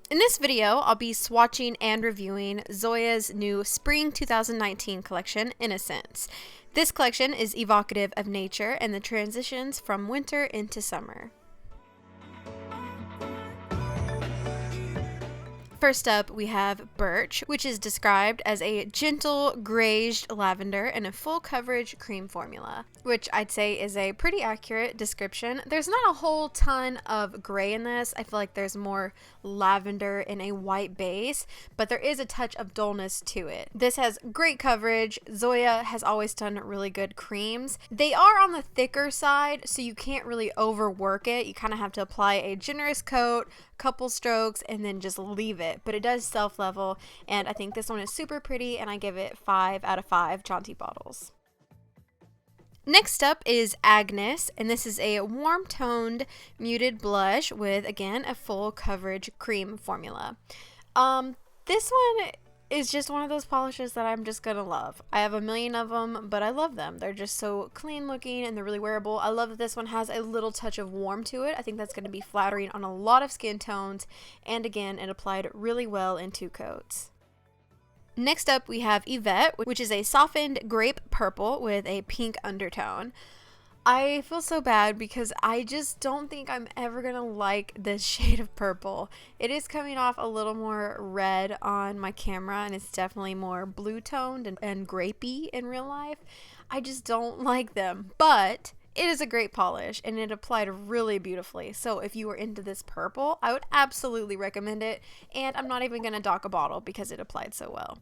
In this video, I'll be swatching and reviewing Zoya's new Spring 2019 collection, Innocence. This collection is evocative of nature and the transitions from winter into summer. First up, we have Birch, which is described as a gentle greyish lavender in a full coverage cream formula, which I'd say is a pretty accurate description. There's not a whole ton of grey in this. I feel like there's more lavender in a white base, but there is a touch of dullness to it. This has great coverage. Zoya has always done really good creams. They are on the thicker side, so you can't really overwork it. You kind of have to apply a generous coat, couple strokes, and then just leave it. But it does self-level, and I think this one is super pretty, and I give it 5 out of 5 jaunty bottles. Next up is Agnes, and this is a warm-toned muted blush with, again, a full coverage cream formula. This one is just one of those polishes that I'm just gonna love. I have a million of them, but I love them. They're just so clean looking and they're really wearable. I love that this one has a little touch of warm to it. I think that's gonna be flattering on a lot of skin tones, and again, it applied really well in 2 coats. Next up, we have Yvette, which is a softened grape purple with a pink undertone. I feel so bad because I just don't think I'm ever gonna like this shade of purple. It is coming off a little more red on my camera, and it's definitely more blue toned and grapey in real life. I just don't like them, but it is a great polish and it applied really beautifully. So if you were into this purple, I would absolutely recommend it, and I'm not even gonna dock a bottle because it applied so well.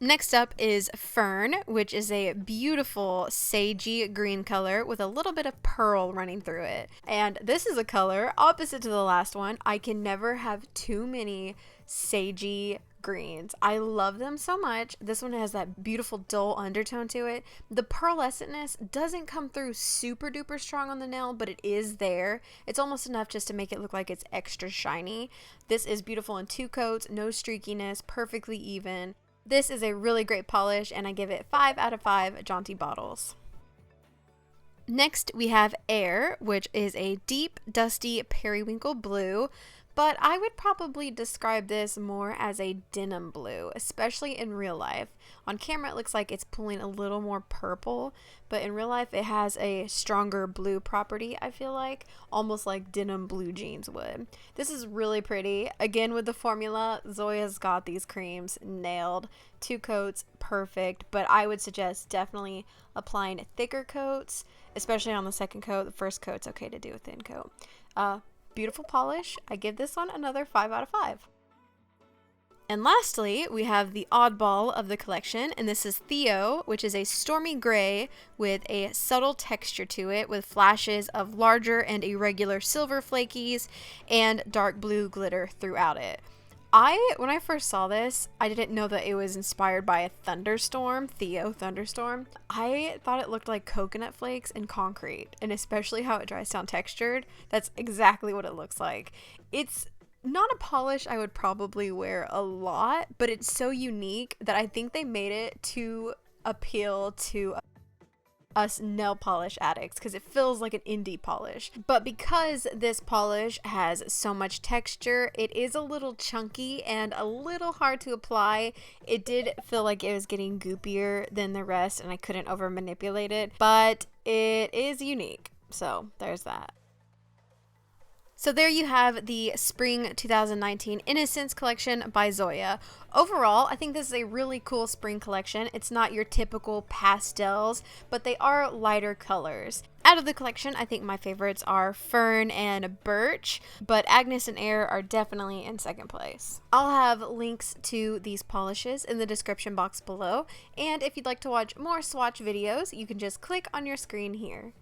Next up is Fern, which is a beautiful sagey green color with a little bit of pearl running through it. And this is a color opposite to the last one. I can never have too many sagey greens. I love them so much. This one has that beautiful dull undertone to it. The pearlescentness doesn't come through super duper strong on the nail, but it is there. It's almost enough just to make it look like it's extra shiny. This is beautiful in 2 coats, no streakiness, perfectly even. This is a really great polish, and I give it 5 out of 5 jaunty bottles. Next, we have Air, which is a deep, dusty periwinkle blue, but I would probably describe this more as a denim blue, especially in real life. On camera, it looks like it's pulling a little more purple, but in real life, it has a stronger blue property, I feel like, almost like denim blue jeans would. This is really pretty. Again, with the formula, Zoya's got these creams nailed. 2 coats, perfect, but I would suggest definitely applying thicker coats, especially on the second coat. The first coat's okay to do a thin coat. Beautiful polish. I give this one another 5 out of 5. And lastly, we have the oddball of the collection, and this is Theo, which is a stormy gray with a subtle texture to it with flashes of larger and irregular silver flakies and dark blue glitter throughout it. When I first saw this, I didn't know that it was inspired by a thunderstorm, Theo thunderstorm. I thought it looked like coconut flakes and concrete, and especially how it dries down textured. That's exactly what it looks like. It's not a polish I would probably wear a lot, but it's so unique that I think they made it to appeal to us nail polish addicts because it feels like an indie polish. But because this polish has so much texture, it is a little chunky and a little hard to apply. It did feel like it was getting goopier than the rest, and I couldn't over manipulate it, but it is unique. So there's that. So there you have the Spring 2019 Innocence Collection by Zoya. Overall, I think this is a really cool spring collection. It's not your typical pastels, but they are lighter colors. Out of the collection, I think my favorites are Fern and Birch, but Agnes and Air are definitely in second place. I'll have links to these polishes in the description box below, and if you'd like to watch more swatch videos, you can just click on your screen here.